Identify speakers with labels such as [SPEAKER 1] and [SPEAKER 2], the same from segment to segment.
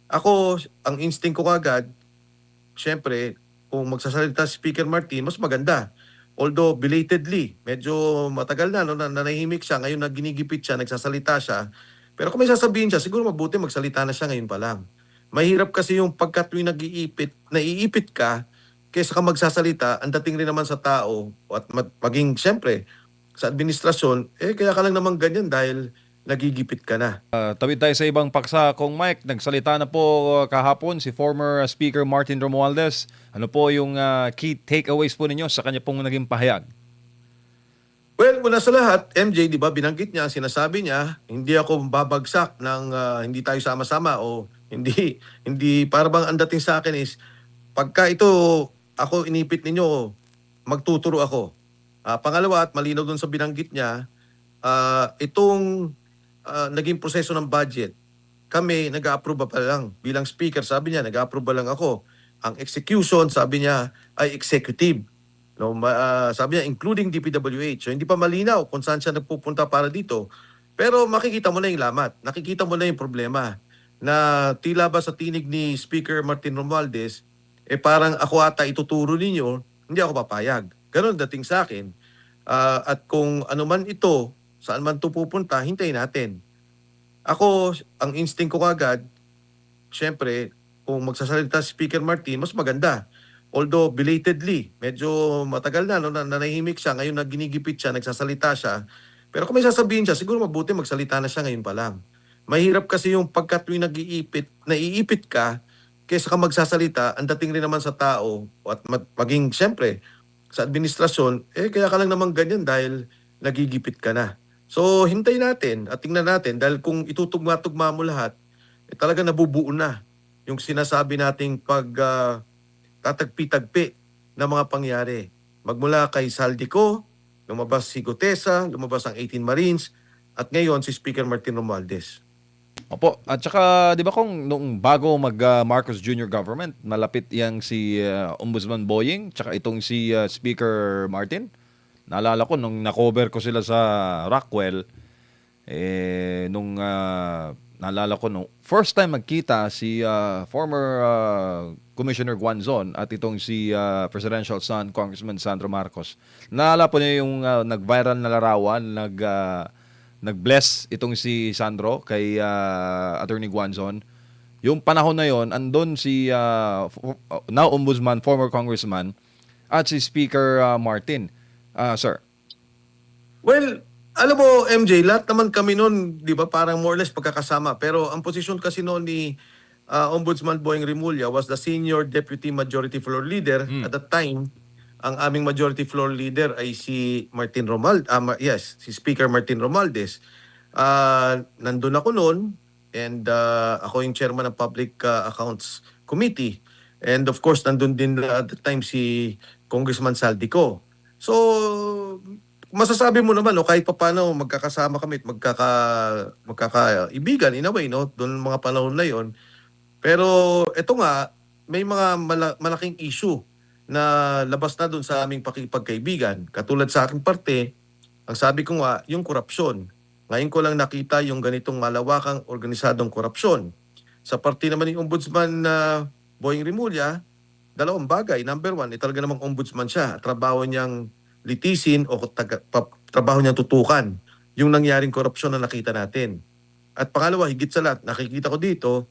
[SPEAKER 1] Ako, ang instinct ko kagad, siyempre, kung magsasalita si Speaker Martin, mas maganda. Although belatedly, medyo matagal na, no, na nanahimik siya, ngayon na ginigipit siya, nagsasalita siya. Pero kung may sasabihin siya, siguro mabuti magsalita na siya ngayon pa lang. Mahirap kasi yung pagka tuwing naiipit ka, kaysa ka magsasalita, ang dating rin naman sa tao, at maging siyempre, sa administrasyon, kaya ka lang naman ganyan dahil nagigipit ka na.
[SPEAKER 2] Tawid tayo sa ibang paksa. Kung Mike, nagsalita na po kahapon si former Speaker Martin Romualdez. Ano po yung key takeaways po ninyo sa kanya pong naging pahayag?
[SPEAKER 1] Well, una sa lahat, MJ, di ba, binanggit niya, sinasabi niya, hindi ako babagsak ng hindi tayo sama-sama o hindi, hindi, para bang ang dating sa akin is, pagka ito, ako inipit ninyo, magtuturo ako. Pangalawa, at malinaw dun sa binanggit niya, itong naging proseso ng budget, kami nag-a-approve pa lang. Bilang speaker, sabi niya, nag-a-approve pa lang ako. Ang execution, sabi niya, ay executive. No, sabi niya, including DPWH. So, hindi pa malinaw kung saan siya nagpupunta para dito. Pero makikita mo na yung lamat. Nakikita mo na yung problema. Na tila ba sa tinig ni Speaker Martin Romualdez, parang ako ata ituturo ninyo, hindi ako papayag. Ganon dating sa akin. At kung ano man ito, saan man ito pupunta, hintayin natin. Ako, ang instinct ko kagad, siyempre, kung magsasalita si Speaker Martin, mas maganda. Although belatedly, medyo matagal na, no, na nanahimik siya, ngayon na ginigipit siya, nagsasalita siya. Pero kung may sasabihin siya, siguro mabuti magsalita na siya ngayon pa lang. Mahirap kasi yung pagka tuwing naiipit ka, kaysa ka magsasalita, ang dating rin naman sa tao, at maging siyempre, sa administrasyon, kaya ka lang naman ganyan dahil nagigipit ka na. So, hintayin natin at tingnan natin dahil kung itutugma-tugma mo lahat, talaga nabubuo na yung sinasabi nating tatagpi-tagpi na mga pangyari. Magmula kay Saldico, lumabas si Gutesa, lumabas ang 18 Marines, at ngayon si Speaker Martin Romualdez.
[SPEAKER 2] Opo. At saka, di ba kung noong bago mag-Marcos Jr. government, malapit yang si Ombudsman Boying, tsaka itong si Speaker Martin. Naalala ko, nung na-cover ko sila sa Rockwell, naalala ko, nung first time magkita si former Commissioner Guanzon at itong si Presidential Son, Congressman Sandro Marcos. Naalala po niyo yung nag-viral na larawan, nag-bless itong si Sandro kay Attorney Guanzon. Yung panahon na yon, andon si now Ombudsman, former Congressman, at si Speaker Martin. Sir.
[SPEAKER 1] Well, alam mo, MJ, lahat naman kami noon, di ba, parang more or less pagkakasama. Pero ang posisyon kasi noon ni Ombudsman Boying Rimulya was the Senior Deputy Majority Floor Leader. At that time, ang aming Majority Floor Leader ay si Martin Romualdez. Yes, si Speaker Martin Romualdez. Nandun ako noon and ako yung chairman ng Public Accounts Committee. And of course, nandun din at the time si Congressman Saldico. So, masasabi mo naman, no, kahit papaano magkakasama kami at magkakaibigan in a way, no, doon mga panahon na yon. Pero ito nga, may mga malaking issue na labas na doon sa aming pakipagkaibigan. Katulad sa aking parte, ang sabi ko nga, yung korupsyon. Ngayon ko lang nakita yung ganitong malawakang organisadong korupsyon. Sa parte naman ni Ombudsman Boying Rimulya, dalawang bagay. Number one, talaga namang ombudsman siya. Trabaho niyang litisin o trabaho niyang tutukan yung nangyaring korupsyon na nakita natin. At pangalawa, higit sa lahat, nakikita ko dito,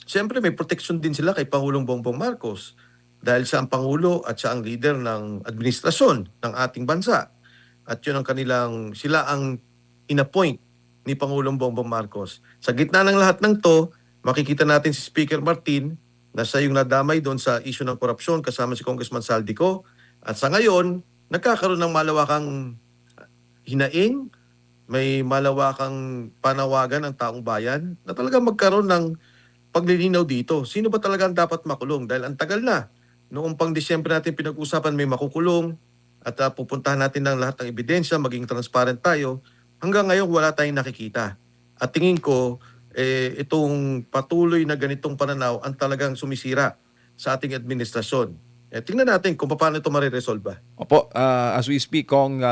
[SPEAKER 1] siyempre may protection din sila kay Pangulong Bongbong Marcos dahil siya ang Pangulo at siya ang leader ng administrasyon ng ating bansa. At yun ang sila ang inappoint ni Pangulong Bongbong Marcos. Sa gitna ng lahat ng to, makikita natin si Speaker Martin na siya yung nadamay doon sa issue ng korupsyon kasama si Congressman Saldico. At sa ngayon, nagkakaroon ng malawakang hinaing, may malawakang panawagan ng taong bayan na talagang magkaroon ng paglilinaw dito. Sino ba talaga ang dapat makulong? Dahil ang tagal na. Noong pang Disyembre natin pinag-usapan may makukulong at pupuntahan natin ng lahat ng ebidensya, maging transparent tayo. Hanggang ngayon wala tayong nakikita. At tingin ko, itong patuloy na ganitong pananaw ang talagang sumisira sa ating administrasyon. Tingnan natin kung paano ito mariresolve.
[SPEAKER 2] Opo, as we speak, kung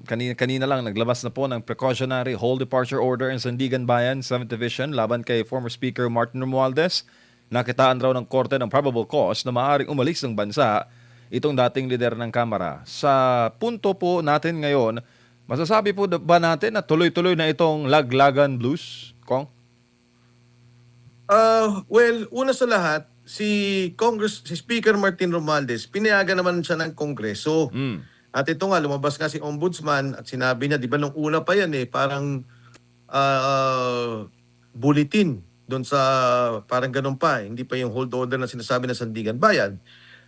[SPEAKER 2] kanina lang naglabas na po ng precautionary whole departure order in Sandigan Bayan, 7th Division, laban kay former Speaker Martin Romualdez. Nakitaan raw ng korte ng probable cause na maaaring umalis ng bansa itong dating lider ng Kamara. Sa punto po natin ngayon, masasabi po ba natin na tuloy-tuloy na itong laglagan blues, Kong?
[SPEAKER 1] Well, una sa lahat, si Speaker Martin Romualdez, pinayagan naman siya ng Kongreso.
[SPEAKER 2] Mm.
[SPEAKER 1] At ito nga, lumabas nga si Ombudsman at sinabi niya, di ba nung una pa yan parang bulletin doon sa, parang ganun pa, hindi pa yung hold order na sinasabi ng Sandigan Bayan.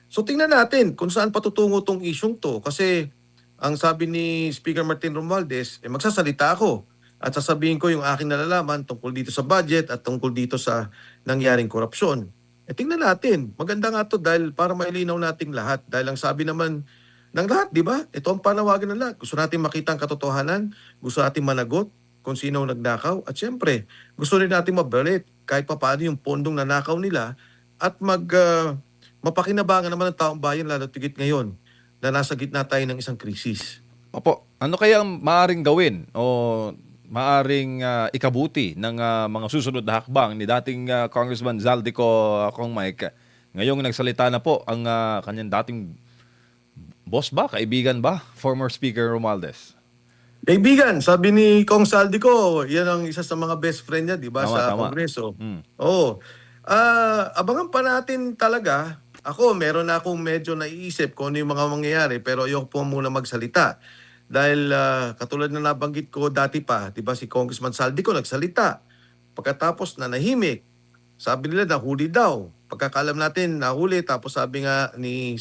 [SPEAKER 1] So tingnan natin kung saan patutungo tong isyong to. Kasi ang sabi ni Speaker Martin Romualdez, magsasalita ako at sasabihin ko yung aking nalalaman tungkol dito sa budget at tungkol dito sa nangyaring korupsyon. Tingnan natin. Maganda nga to dahil para mailinaw nating lahat. Dahil ang sabi naman ng lahat, di ba? Ito ang panawagan ng lahat. Gusto natin makita ang katotohanan. Gusto natin managot kung sino ang nagnakaw. At syempre, gusto rin natin mabalik kahit papaano yung pondong nanakaw nila at mapakinabangan naman ng taong bayan lalo tigit ngayon na nasa gitna tayo ng isang krisis.
[SPEAKER 2] Opo, ano kaya ang maaring gawin o maaring ikabuti ng mga susunod na hakbang ni dating Congressman Zaldico, Kong Mike? Ngayong nagsalita na po ang kanyang dating boss ba, kaibigan ba, former Speaker Romualdez.
[SPEAKER 1] Kaibigan, sabi ni Kong Saldico, yan ang isa sa mga best friend niya, di ba, sa
[SPEAKER 2] Tama.
[SPEAKER 1] Kongreso.
[SPEAKER 2] Mm.
[SPEAKER 1] Oo. Abangan pa natin talaga. Ako, meron na akong medyo naiisip kung ano yung mga mangyayari, pero ayoko po muna magsalita. Dahil katulad na nabanggit ko dati pa, di ba, si Congressman Saldico nagsalita. Pagkatapos nanahimik, sabi nila nahuli daw. Pagkakalam natin, nahuli. Tapos sabi nga ni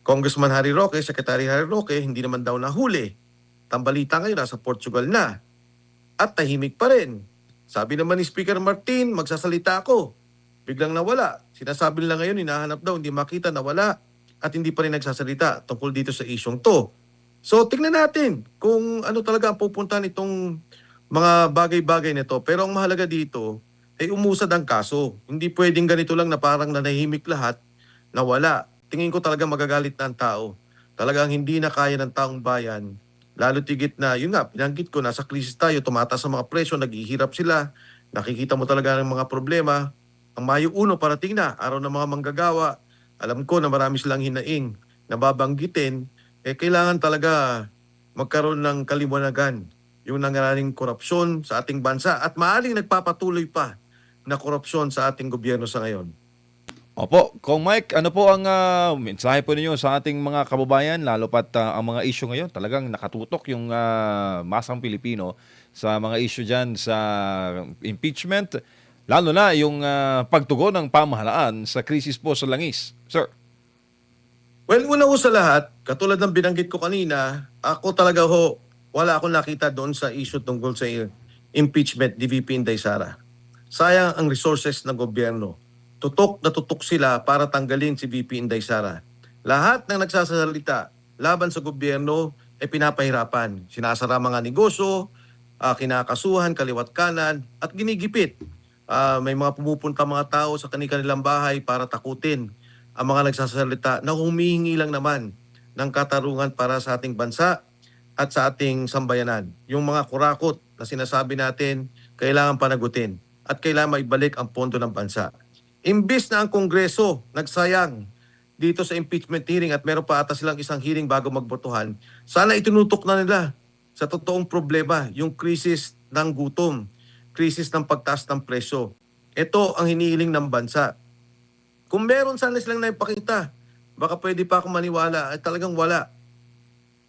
[SPEAKER 1] Congressman Harry Roque, Secretary Harry Roque, hindi naman daw nahuli. Tambalita ngayon, nasa Portugal na. At tahimik pa rin. Sabi naman ni Speaker Martin, magsasalita ako. Biglang nawala. Sinasabi nila ngayon, hinahanap daw, hindi makita, nawala. At hindi pa rin nagsasalita tungkol dito sa isyong to. So, tingnan natin kung ano talaga ang pupuntahan itong mga bagay-bagay nito. Pero ang mahalaga dito, ay umusad ang kaso. Hindi pwedeng ganito lang na parang nanahimik lahat, nawala. Tingin ko talaga magagalit na ang tao. Talagang hindi na kaya ng taong bayan. Lalo tigit na, yun nga, pinanggit ko, nasa krisis tayo, tumataas ang mga presyo, naghihirap sila, nakikita mo talaga ng mga problema. Ang Mayo 1, parating na, araw ng mga manggagawa. Alam ko na marami silang hinaing, nababanggitin, kailangan talaga magkaroon ng kaliwanagan yung nangyaring korupsyon sa ating bansa at maaaring nagpapatuloy pa na korupsyon sa ating gobyerno sa ngayon.
[SPEAKER 2] Opo, Kong Mike, ano po ang mensahe po ninyo sa ating mga kababayan, lalo pat ang mga issue ngayon, talagang nakatutok yung masang Pilipino sa mga issue dyan sa impeachment, lalo na yung pagtugon ng pamahalaan sa krisis po sa langis. Sir.
[SPEAKER 1] Well, una ho sa lahat, katulad ng binanggit ko kanina, ako talaga wala akong nakita doon sa issue tungkol sa impeachment ni VP Inday Sara. Sayang ang resources ng gobyerno. Tutok na tutok sila para tanggalin si VP Inday Sara. Lahat ng nagsasalita laban sa gobyerno ay pinapahirapan. Sinasara mga negosyo, kinakasuhan, kaliwat kanan, at ginigipit. May mga pumupunta mga tao sa kanilang bahay para takutin ang mga nagsasalita na humihingi lang naman ng katarungan para sa ating bansa at sa ating sambayanan. Yung mga kurakot na sinasabi natin, kailangan panagutin at kailangan maibalik ang pondo ng bansa. Imbis na ang Kongreso nagsayang dito sa impeachment hearing at meron pa ata silang isang hearing bago magbotohan, sana itinutok na nila sa totoong problema, yung krisis ng gutom, krisis ng pagtaas ng presyo. Ito ang hinihiling ng bansa. Kung meron sana silang naipakita, baka pwede pa akong maniwala ay talagang wala.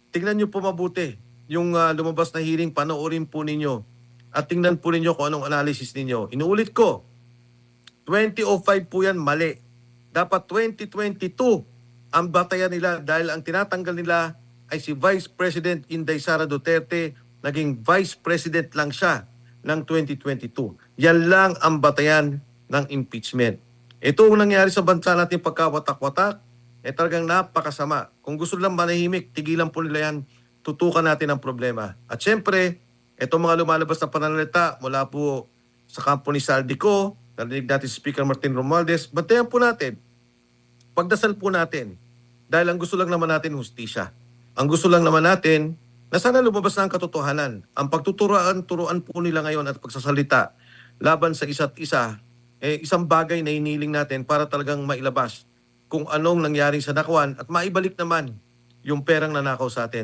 [SPEAKER 1] Tingnan nyo po mabuti yung lumabas na hearing, panoorin po ninyo at tingnan po ninyo kung anong analysis ninyo. Inuulit ko, 2005 po yan, mali. Dapat 2022 ang batayan nila dahil ang tinatanggal nila ay si Vice President Inday Sara Duterte, naging Vice President lang siya ng 2022. Yan lang ang batayan ng impeachment. Ito ang nangyari sa bansa natin pagkawatak-watak, talagang napakasama. Kung gusto lang manahimik, tigilan po nila yan, tutukan natin ang problema. At syempre, itong mga lumalabas na pananalita mula po sa kampo ni Saldico, narinig natin si Speaker Martin Romualdez, bantayan po natin pagdasal po natin. Dahil ang gusto lang naman natin hustisya. Ang gusto lang naman natin na sana lumabas na ang katotohanan. Ang pagtuturuan po nila ngayon at pagsasalita laban sa isa't isa, isang bagay na iniling natin para talagang mailabas kung anong nangyari sa Dakwan at maibalik naman yung perang nanakaw sa atin.